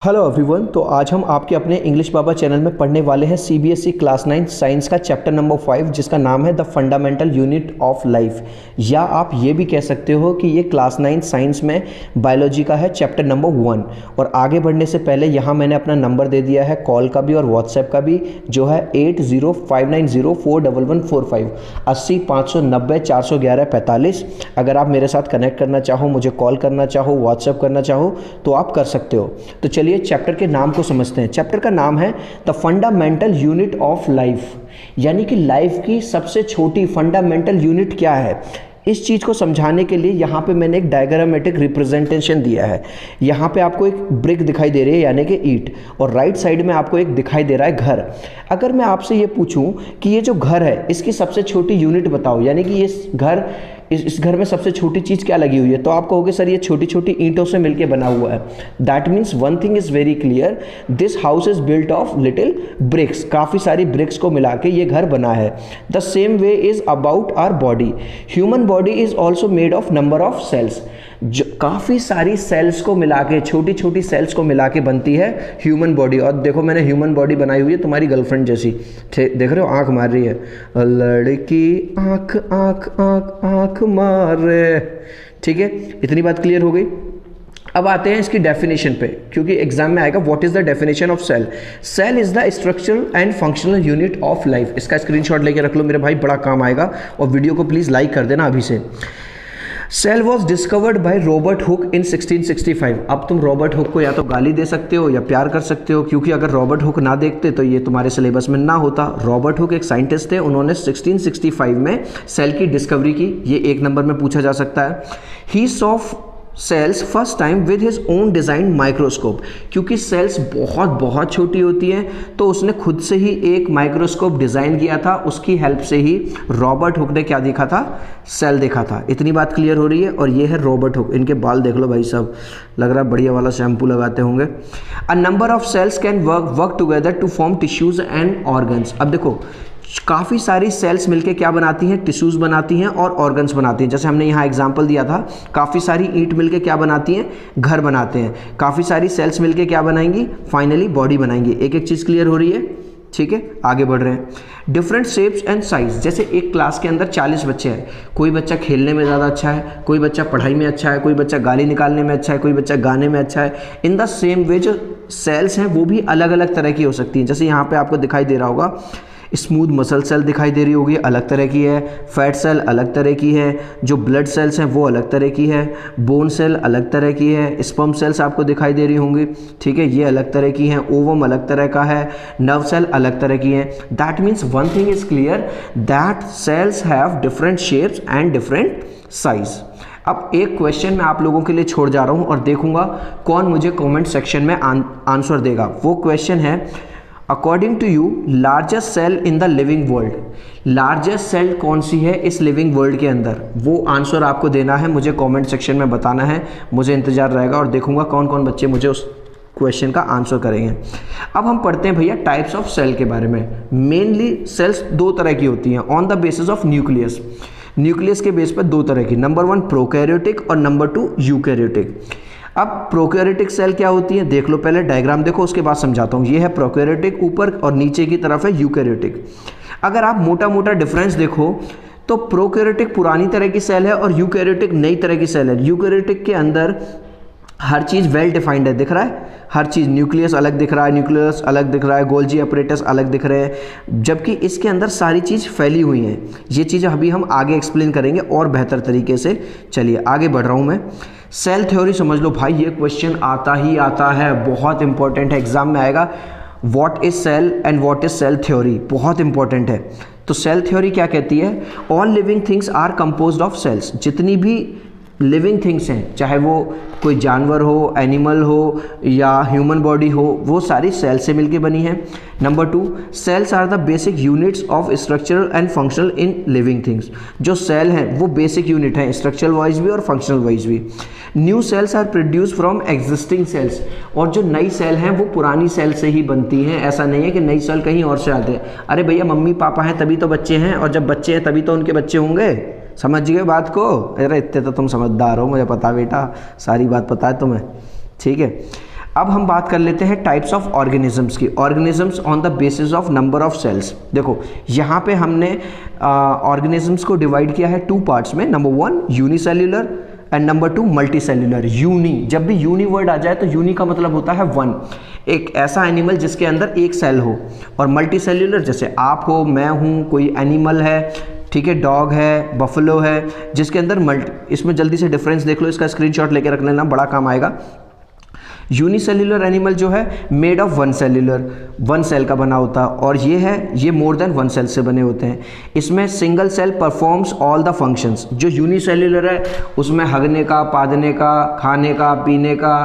Hello everyone. तो आज हम आपके अपने इंग्लिश बाबा चैनल में पढ़ने वाले हैं सीबीएसई क्लास 9 साइंस का चैप्टर नंबर 5 जिसका नाम है the fundamental unit of life, या आप ये भी कह सकते हो कि ये क्लास 9 साइंस में बायोलॉजी का है चैप्टर नंबर 1। और आगे बढ़ने से पहले यहाँ मैंने अपना नंबर दे दिया है कॉल का भी और व्हाट्सएप का भी, जो है 8059041145 80 590 411 45। अगर आप मेरे साथ कनेक्ट करना चाहो, मुझे कॉल करना चाहो, व्हाट्सएप करना चाहो तो आप कर सकते हो। तो चलिए चैप्टर के नाम को समझते हैं। चैप्टर का नाम है the fundamental unit of life, यानी कि लाइफ की सबसे छोटी फंडामेंटल यूनिट क्या है। इस चीज़ को समझाने के लिए यहाँ पे मैंने एक डायग्रामेटिक रिप्रेजेंटेशन दिया है। यहाँ पे आपको एक ब्रिक दिखाई दे रही है यानी कि ईंट, और राइट साइड में आपको एक दिखाई दे रहा है घर। अगर मैं आपसे ये पूछूं कि ये जो घर है इसकी सबसे छोटी यूनिट बताओ, यानी कि इस घर में सबसे छोटी चीज़ क्या लगी हुई है, तो आप कहोगे सर ये छोटी छोटी ईंटों से मिलके बना हुआ है। That means one thing is very clear, this house is built of little bricks. काफ़ी सारी ब्रिक्स को मिला के ये घर बना है। The same way is about our body. Human body is also made of number of cells. जो काफ़ी सारी सेल्स को मिला के, छोटी छोटी सेल्स को मिला के बनती है ह्यूमन बॉडी। और देखो मैंने ह्यूमन बॉडी बनाई हुई है तुम्हारी गर्लफ्रेंड जैसी, देख रहे हो आंख मार रही है, लड़की आंख आंख आंख आंख मारे। ठीक है, इतनी बात क्लियर हो गई। अब आते हैं इसकी डेफिनेशन पे, क्योंकि एग्जाम में आएगा what is the definition of cell. Cell is the structural and functional unit of life. इसका स्क्रीनशॉट लेके रख लो मेरे भाई, बड़ा काम आएगा। और वीडियो को प्लीज लाइक कर देना अभी से। Cell was discovered by Robert Hooke in 1665। अब तुम रॉबर्ट हुक को या तो गाली दे सकते हो या प्यार कर सकते हो, क्योंकि अगर रॉबर्ट हुक ना देखते तो ये तुम्हारे सिलेबस में ना होता। रॉबर्ट हुक एक साइंटिस्ट थे, उन्होंने 1665 में सेल की डिस्कवरी की। ये एक नंबर में पूछा जा सकता है। He saw cells first time with his own design microscope. क्योंकि सेल्स बहुत बहुत छोटी होती हैं तो उसने खुद से ही एक माइक्रोस्कोप डिज़ाइन किया था। उसकी हेल्प से ही रॉबर्ट हुक ने क्या देखा था, सेल देखा था। इतनी बात क्लियर हो रही है। और ये है रॉबर्ट हुक, इनके बाल देख लो भाई साहब, लग रहा है बढ़िया वाला शैम्पू लगाते होंगे। A number of cells can work together to form tissues and organs. अब देखो काफ़ी सारी सेल्स मिलके क्या बनाती हैं, टिश्यूज बनाती हैं और ऑर्गन्स बनाती हैं। जैसे हमने यहाँ एग्जांपल दिया था, काफ़ी सारी ईंट मिलके क्या बनाती हैं, घर बनाते हैं। काफ़ी सारी सेल्स मिलके क्या बनाएंगी, फाइनली बॉडी बनाएंगी। एक एक चीज़ क्लियर हो रही है। ठीक है, आगे बढ़ रहे हैं। Different shapes and size. जैसे एक क्लास के अंदर 40 बच्चे हैं, कोई बच्चा खेलने में ज़्यादा अच्छा है, कोई बच्चा पढ़ाई में अच्छा है, कोई बच्चा गाली निकालने में अच्छा है, कोई बच्चा गाने में अच्छा है। इन द सेम वे जो सेल्स हैं वो भी अलग अलग तरह की हो सकती हैं। जैसे यहाँ पे आपको दिखाई दे रहा होगा स्मूथ मसल सेल दिखाई दे रही होगी, अलग तरह की है। फैट सेल अलग तरह की है। जो ब्लड सेल्स हैं वो अलग तरह की है। बोन सेल अलग तरह की है। स्पर्म सेल्स आपको दिखाई दे रही होंगी, ठीक है, ये अलग तरह की हैं। ओवम अलग तरह का है। नर्व सेल अलग तरह की हैं। That means one thing is clear, that cells have different shapes and different size. अब एक क्वेश्चन मैं आप लोगों के लिए छोड़ जा रहा हूँ और देखूंगा कौन मुझे कमेंट सेक्शन में आंसर देगा। वो क्वेश्चन है, according to you largest cell in the living world. Largest cell कौन सी है इस लिविंग वर्ल्ड के अंदर, वो आंसर आपको देना है, मुझे कमेंट सेक्शन में बताना है। मुझे इंतजार रहेगा और देखूंगा कौन कौन बच्चे मुझे उस क्वेश्चन का आंसर करेंगे। अब हम पढ़ते हैं भैया टाइप्स ऑफ सेल के बारे में। मेनली सेल्स दो तरह की होती हैं on the basis of nucleus. Nucleus के बेस पर दो तरह की, नंबर 1 प्रोकैरियोटिक और नंबर 2 यूकैरियोटिक। अब प्रोकैरियोटिक सेल क्या होती है देख लो, पहले डायग्राम देखो उसके बाद समझाता हूँ। ये है प्रोकैरियोटिक ऊपर और नीचे की तरफ है यूकैरियोटिक। अगर आप मोटा मोटा डिफरेंस देखो तो प्रोकैरियोटिक पुरानी तरह की सेल है और यूकैरियोटिक नई तरह की सेल है। यूकैरियोटिक के अंदर हर चीज़ वेल डिफाइंड है, दिख रहा है हर चीज़। न्यूक्लियस अलग दिख रहा है, न्यूक्लियस अलग दिख रहा है, गोल्जी अपरेटस अलग दिख रहे हैं, जबकि इसके अंदर सारी चीज़ फैली हुई हैं। ये चीज़ अभी हम आगे एक्सप्लेन करेंगे और बेहतर तरीके से। चलिए आगे बढ़ रहा हूँ मैं। सेल थ्योरी समझ लो भाई, ये क्वेश्चन आता ही आता है, बहुत इंपॉर्टेंट है, एग्जाम में आएगा। What is cell and what is cell theory, बहुत इंपॉर्टेंट है। तो सेल थ्योरी क्या कहती है, all living things are composed of cells. जितनी भी लिविंग थिंग्स हैं, चाहे वो कोई जानवर हो, एनिमल हो या ह्यूमन बॉडी हो, वो सारी सेल से मिलके बनी है। Number 2, cells are the basic units of structural and functional in living things. जो सेल हैं वो बेसिक यूनिट हैं, स्ट्रक्चरल वाइज भी और फंक्शनल वाइज भी। New cells are produce from existing cells. और जो नई सेल हैं वो पुरानी सेल से ही बनती हैं। ऐसा नहीं है कि नई सेल कहीं और से आते हैं। अरे भैया मम्मी पापा हैं तभी तो बच्चे हैं, और जब बच्चे हैं तभी तो उनके बच्चे होंगे। समझ गए बात को? अरे इतने तो तुम समझदार हो, मुझे पता बेटा, सारी बात पता है तुम्हें। ठीक है, अब हम बात कर लेते हैं टाइप्स ऑफ ऑर्गेनिजम्स की। Organisms on the basis of number of cells. देखो यहाँ पे हमने ऑर्गेनिजम्स को डिवाइड किया है 2 पार्ट्स में। Number 1 unicellular and number 2 multicellular. Uni, जब भी यूनी वर्ड आ जाए तो यूनी का मतलब होता है 1, एक ऐसा एनिमल जिसके अंदर एक सेल हो। और मल्टीसेल्यूलर जैसे आप हो, मैं हूँ, कोई एनिमल है, ठीक है, डॉग है, बफलो है, जिसके अंदर इसमें जल्दी से डिफरेंस देख लो, इसका स्क्रीनशॉट लेके रख लेना, बड़ा काम आएगा। यूनिसेल्यूलर एनिमल जो है मेड ऑफ 1 सेल्यूलर, 1 सेल का बना होता है, और ये मोर देन 1 सेल से बने होते हैं। इसमें single cell performs all the functions. जो यूनिसेल्यूलर है उसमें हगने का, पादने का, खाने का, पीने का,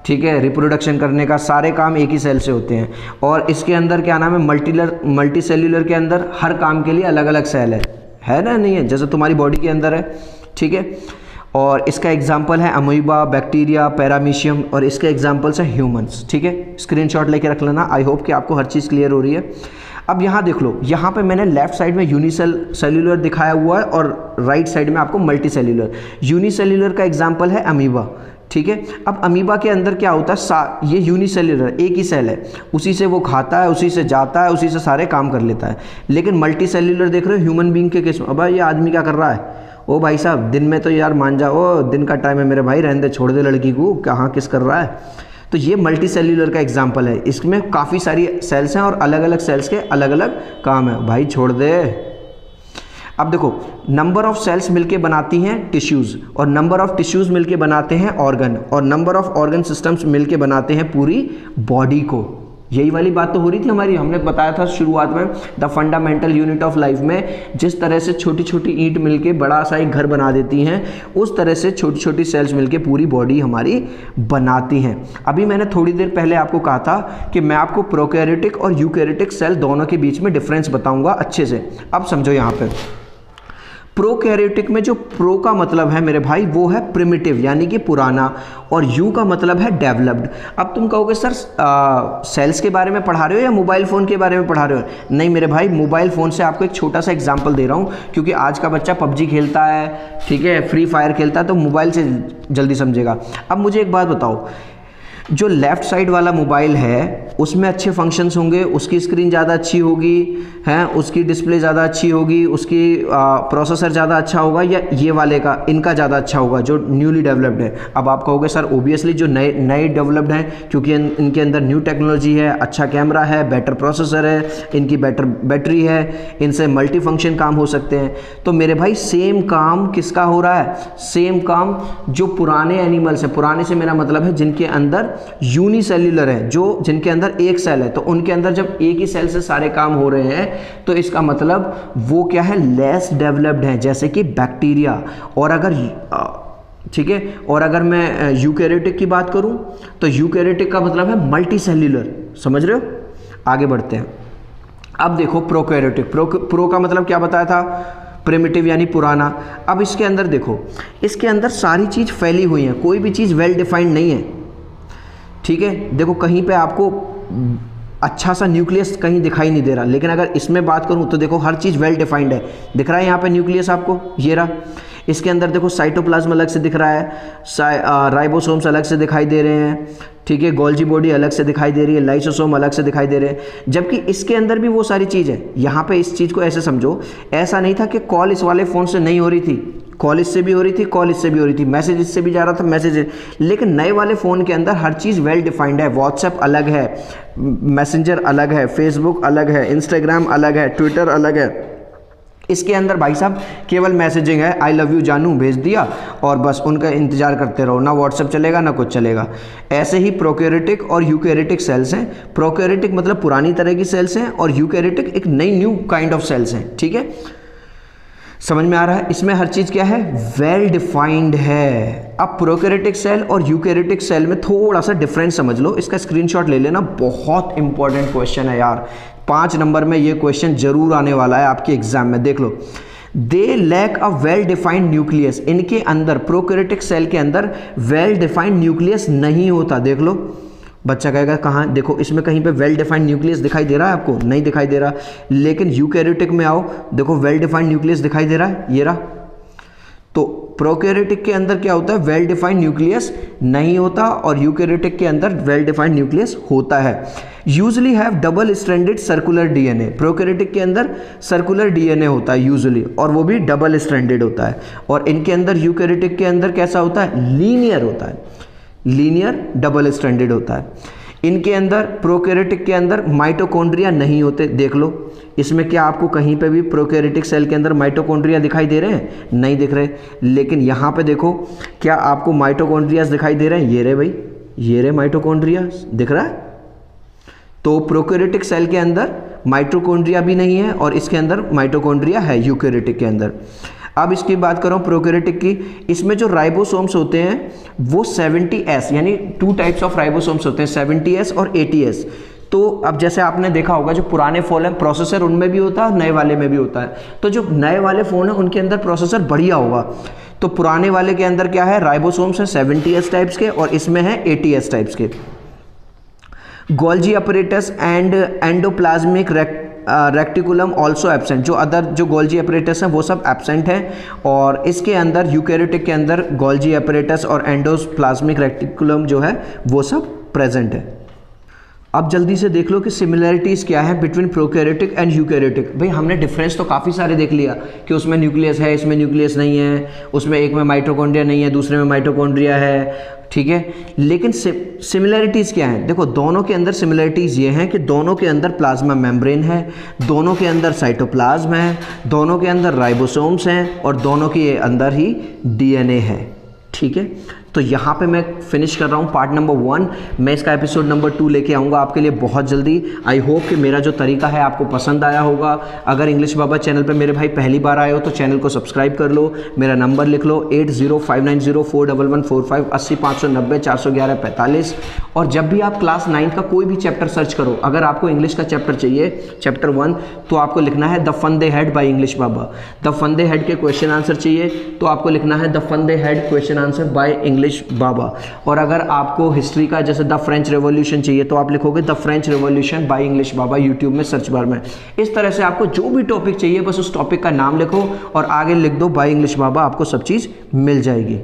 ठीक है, रिप्रोडक्शन करने का, सारे काम एक ही सेल से होते हैं। और इसके अंदर क्या नाम है, मल्टीसेल्यूलर के अंदर हर काम के लिए अलग अलग सेल है ना, नहीं है, जैसे तुम्हारी बॉडी के अंदर है, ठीक है। और इसका एग्जाम्पल है अमीबा, बैक्टीरिया, पैरामीशियम, और इसके एग्जाम्पल्स हैं ह्यूमंस, ठीक है। स्क्रीनशॉट लेके रख लेना। आई होप कि आपको हर चीज़ क्लियर हो रही है। अब यहाँ देख लो, यहाँ पे मैंने लेफ्ट साइड में यूनिसेल्यूलर दिखाया हुआ है और राइट साइड में आपको मल्टीसेल्यूलर। यूनिसेल्यूलर का एग्जाम्पल है अमीबा, ठीक है। अब अमीबा के अंदर क्या होता है, ये यूनिसेल्यूलर एक ही सेल है, उसी से वो खाता है, उसी से जाता है, उसी से सारे काम कर लेता है। लेकिन मल्टीसेल्यूलर देख रहे हो ह्यूमन बींग के केस में, अब ये आदमी क्या कर रहा है, ओ भाई साहब दिन में तो यार मान जाओ, दिन का टाइम है मेरे भाई, रहने दे, छोड़ दे लड़की को, कहाँ किस कर रहा है। तो ये मल्टीसेल्यूलर का एग्जाम्पल है। इसमें काफ़ी सारी सेल्स हैं और अलग अलग सेल्स के अलग अलग काम है, भाई छोड़ दे। अब देखो, नंबर ऑफ सेल्स मिलके बनाती हैं टिश्यूज़, और नंबर ऑफ टिश्यूज़ मिलके बनाते हैं ऑर्गन, और नंबर ऑफ ऑर्गन सिस्टम्स मिलके बनाते हैं पूरी बॉडी को। यही वाली बात तो हो रही थी हमारी, हमने बताया था शुरुआत में the fundamental unit of life में, जिस तरह से छोटी छोटी ईंट मिलके बड़ा सा एक घर बना देती हैं, उस तरह से छोटी छोटी सेल्स मिलके पूरी बॉडी हमारी बनाती हैं। अभी मैंने थोड़ी देर पहले आपको कहा था कि मैं आपको प्रोकैरियोटिक और यूकैरियोटिक सेल दोनों के बीच में डिफरेंस बताऊंगा अच्छे से। अब समझो, यहाँ पे प्रोकैरियोटिक में जो प्रो का मतलब है मेरे भाई वो है प्रिमिटिव यानी कि पुराना, और यू का मतलब है डेवलप्ड। अब तुम कहोगे सर सेल्स के बारे में पढ़ा रहे हो या मोबाइल फ़ोन के बारे में पढ़ा रहे हो? नहीं मेरे भाई, मोबाइल फ़ोन से आपको एक छोटा सा एग्जांपल दे रहा हूँ, क्योंकि आज का बच्चा पबजी खेलता है, ठीक है, फ्री फायर खेलता है, तो मोबाइल से जल्दी समझेगा। अब मुझे एक बात बताओ, जो लेफ़्ट साइड वाला मोबाइल है उसमें अच्छे फंक्शंस होंगे, उसकी स्क्रीन ज़्यादा अच्छी होगी, हैं, उसकी डिस्प्ले ज़्यादा अच्छी होगी, उसकी प्रोसेसर ज़्यादा अच्छा होगा, या ये वाले का, इनका ज़्यादा अच्छा होगा जो न्यूली डेवलप्ड है? अब आप कहोगे सर ओबियसली जो नए डेवलप्ड हैं, क्योंकि इनके अंदर न्यू टेक्नोलॉजी है, अच्छा कैमरा है, बेटर प्रोसेसर है, इनकी बेटर बैटरी है, इनसे मल्टी फंक्शन काम हो सकते हैं। तो मेरे भाई सेम काम किसका हो रहा है? सेम काम जो पुराने एनिमल्स हैं, पुराने से मेरा मतलब है जिनके अंदर यूनिसेल्यूलर है, जो जिनके अंदर एक सेल है, तो उनके अंदर जब एक ही सेल से सारे काम हो रहे हैं तो इसका मतलब वो क्या है, लेस डेवलप्ड है, जैसे कि बैक्टीरिया। और अगर ठीक है, और अगर मैं यूकैरियोटिक की बात करूं तो यूकैरियोटिक का मतलब है मल्टीसेल्यूलर। समझ रहे हो? आगे बढ़ते हैं। अब देखो प्रोकैरियोटिक, प्रो का मतलब क्या बताया था? प्रिमिटिव यानी पुराना। अब इसके अंदर देखो, इसके अंदर सारी चीज़ फैली हुई है, कोई भी चीज़ वेल डिफाइंड नहीं है, ठीक है। देखो कहीं पे आपको अच्छा सा न्यूक्लियस कहीं दिखाई नहीं दे रहा, लेकिन अगर इसमें बात करूं तो देखो हर चीज़ वेल डिफाइंड है। दिख रहा है यहाँ पे न्यूक्लियस आपको, ये रहा। इसके अंदर देखो साइटोप्लाज्म अलग से दिख रहा है, राइबोसोम्स अलग से दिखाई दे रहे हैं, ठीक है, गोल्जी बॉडी अलग से दिखाई दे रही है, लाइसोसोम अलग से दिखाई दे रहे हैं, जबकि इसके अंदर भी वो सारी चीज़ है। यहाँ पे इस चीज़ को ऐसे समझो, ऐसा नहीं था कि कॉल इस वाले फ़ोन से नहीं हो रही थी, कॉल इससे भी हो रही थी, कॉल इससे भी हो रही थी, मैसेज इससे भी जा रहा था, मैसेज, लेकिन नए वाले फ़ोन के अंदर हर चीज़ वेल डिफाइंड है। व्हाट्सएप अलग है, मैसेंजर अलग है, फेसबुक अलग है, इंस्टाग्राम अलग है, ट्विटर अलग है। इसके अंदर भाई साहब केवल मैसेजिंग है, आई लव यू जानू भेज दिया और बस उनका इंतजार करते रहो, ना व्हाट्सएप चलेगा ना कुछ चलेगा। ऐसे ही प्रोकैरियोटिक और यूकैरियोटिक सेल्स हैं। प्रोकैरियोटिक मतलब पुरानी तरह की सेल्स हैं, और यूकैरियोटिक एक नई न्यू काइंड ऑफ सेल्स हैं, ठीक है। समझ में आ रहा है? इसमें हर चीज़ क्या है, वेल डिफाइंड है। अब प्रोकैरियोटिक सेल और यूकैरियोटिक सेल में थोड़ा सा डिफरेंस समझ लो, इसका स्क्रीनशॉट ले लेना, बहुत इंपॉर्टेंट क्वेश्चन है यार, 5 नंबर में ये क्वेश्चन जरूर आने वाला है आपके एग्जाम में। देख लो, they lack a well defined nucleus, इनके अंदर प्रोकैरियोटिक सेल के अंदर वेल डिफाइंड न्यूक्लियस नहीं होता। देख लो, बच्चा कहेगा कहाँ, देखो इसमें कहीं पे वेल डिफाइंड न्यूक्लियस दिखाई दे रहा है आपको? नहीं दिखाई दे रहा। लेकिन यूकैरियोटिक में आओ, देखो वेल डिफाइंड न्यूक्लियस दिखाई दे रहा है, ये रहा। तो प्रोकैरियोटिक के अंदर क्या होता है, वेल डिफाइंड न्यूक्लियस नहीं होता और यूकैरियोटिक के अंदर वेल डिफाइंड न्यूक्लियस होता है। Usually have double stranded circular DNA, prokaryotic के अंदर सर्कुलर डीएनए होता है यूजुअली, और वो भी डबल स्ट्रैंडेड होता है। और इनके अंदर यूकैरियोटिक के अंदर कैसा होता है, लीनियर होता है, लीनियर डबल स्ट्रैंडेड होता है। इनके अंदर प्रोकैरियोटिक के अंदर माइटोकॉन्ड्रिया नहीं होते, देख लो इसमें क्या आपको कहीं पे भी प्रोकैरियोटिक सेल के अंदर माइटोकॉन्ड्रिया दिखाई दे रहे हैं, नहीं दिख रहे। लेकिन यहाँ पे देखो क्या आपको माइटोकॉन्ड्रियाज दिखाई दे रहे हैं, ये रहे भाई, ये रहे माइटोकॉन्ड्रिया दिख रहा है। तो प्रोकैरियोटिक सेल के अंदर माइटोकॉन्ड्रिया भी नहीं है और इसके अंदर माइटोकॉन्ड्रिया है यूकैरियोटिक के अंदर। अब इसकी बात करूं प्रोकैरियोटिक की, इसमें जो राइबोसोम्स होते हैं वो 70S, यानी 2 टाइप्स ऑफ राइबोसोम्स होते हैं, 70S और 80S। तो अब जैसे आपने देखा होगा जो पुराने फ़ोन है प्रोसेसर उनमें भी होता है, नए वाले में भी होता है। तो जो नए वाले फ़ोन है उनके अंदर प्रोसेसर बढ़िया होगा। तो पुराने वाले के अंदर क्या है, राइबोसोम्स है 70S टाइप्स के और इसमें है 80S टाइप्स के। Golgi apparatus and endoplasmic reticulum also absent, जो अदर जो गोल्जी अपरेटस हैं वो सब एब्सेंट हैं। और इसके अंदर यूकैरियोटिक के अंदर गोल्जी अपरेटस और एंडोप्लाज्मिक रेक्टिकुलम जो है वो सब प्रेजेंट है। अब जल्दी से देख लो कि सिमिलैरिटीज़ क्या है बिटवीन प्रोकैरियोटिक एंड यूकैरियोटिक। भाई हमने डिफरेंस तो काफ़ी सारे देख लिया कि उसमें न्यूक्लियस है, इसमें न्यूक्लियस नहीं है, उसमें एक में माइटोकॉन्ड्रिया नहीं है, दूसरे में माइटोकॉन्ड्रिया है, ठीक है। लेकिन सिमिलैरिटीज़ क्या हैं, देखो दोनों के अंदर सिमिलैरिटीज़ ये हैं कि दोनों के अंदर प्लाज्मा मेम्ब्रेन है, दोनों के अंदर साइटोप्लाज्म है, दोनों के अंदर राइबोसोम्स हैं और दोनों के अंदर ही डीएनए है, ठीक है। तो यहाँ पे मैं फिनिश कर रहा हूँ पार्ट नंबर 1। मैं इसका एपिसोड नंबर 2 लेके आऊँगा आपके लिए बहुत जल्दी। आई होप कि मेरा जो तरीका है आपको पसंद आया होगा। अगर इंग्लिश बाबा चैनल पे मेरे भाई पहली बार आए हो तो चैनल को सब्सक्राइब कर लो। मेरा नंबर लिख लो 8059041145 80 590 411 45। और जब भी आप क्लास 9 का कोई भी चैप्टर सर्च करो, अगर आपको इंग्लिश का चैप्टर चाहिए चैप्टर 1, तो आपको लिखना है the fun they had by English Baba. The fun they had के क्वेश्चन आंसर चाहिए तो आपको लिखना है the fun they had question answer by English Baba. और अगर आपको हिस्ट्री का जैसे द फ्रेंच रेवोल्यूशन चाहिए तो आप लिखोगे the French revolution bye English Baba YouTube में सर्च बार में। इस तरह से आपको जो भी टॉपिक चाहिए बस उस टॉपिक का नाम लिखो और आगे लिख दो बाय इंग्लिश बाबा, आपको सब चीज़ मिल जाएगी।